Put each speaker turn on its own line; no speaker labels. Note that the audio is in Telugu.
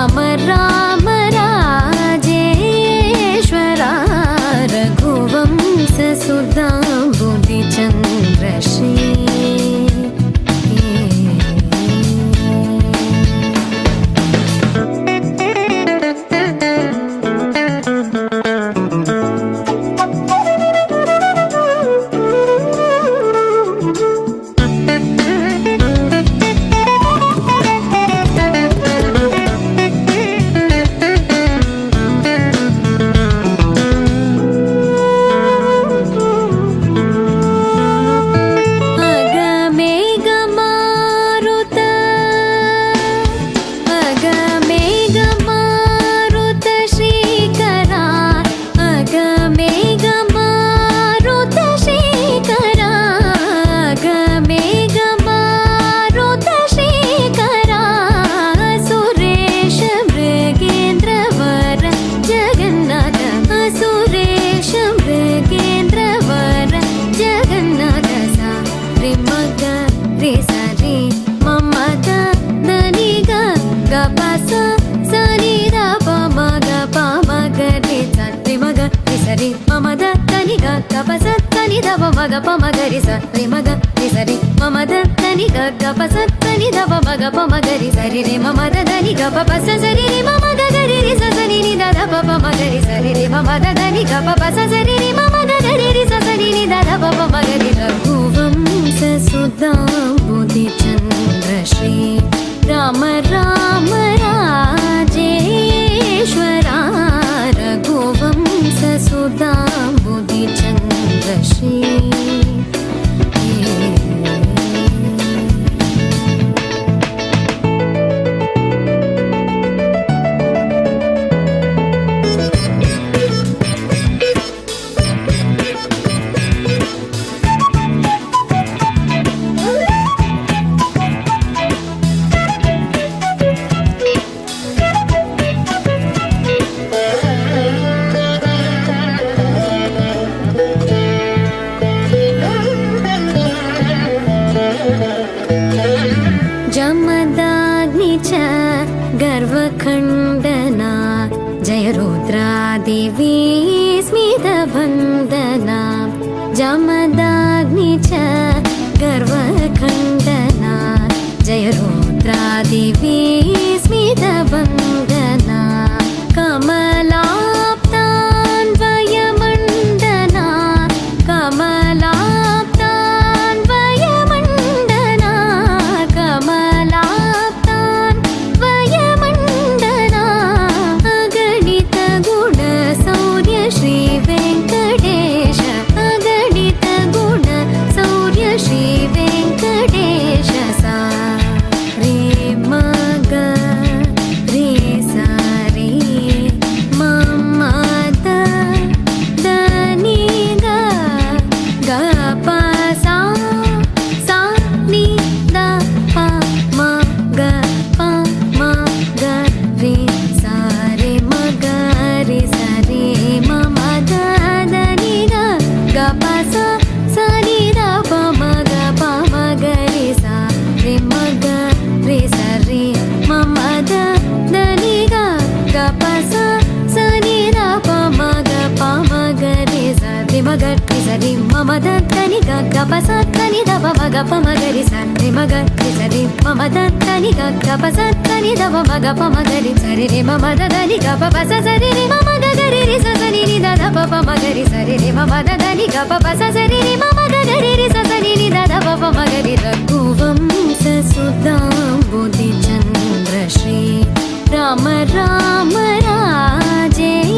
राम राम राजेश्वरा रघुवंशसुधा बुद्धिचन्द्रश्री మగ పమగరి సరి మగ సరి మమ దని గ పసని దవ మగ పమగరి సరి రే మమ దని గ పస సరి రే మమ గరి రి సని ని ద ద పమగరి సరి రే మమ దని గ పస సరి రే మమ గరి రి సని ని ద ద పమగరి రఘువంశసుధా बुद्धिचन्द्रश्री राम राम राजेश्वरा रघुवंशसुधा बुद्धिचन्द्रश्री जमदाग्नि च गर्वखण्डना जय रुद्रादेवी स्मितवन्दना जमदाग्नि च गर्वखण्डना जय रुद्रादेवी स्मितवन्दना कमलाप्तान्वयमण्डना సరి మమ దని గ పస దని దవ మగ పమగరి సరి మగ సరి మమ దని గ పస దని దవ మగ పమగరి సరి రే మమ దని గ పస సరి రే మమ గరి రి సని ని ద ద పమగరి సరి రే మమ దని గ పస సరి రే మమ గరి రి సని ని ద ద పమగరి రఘువంశసుధా बुद्धिचन्द्रश्री राम राम राजेश्वरा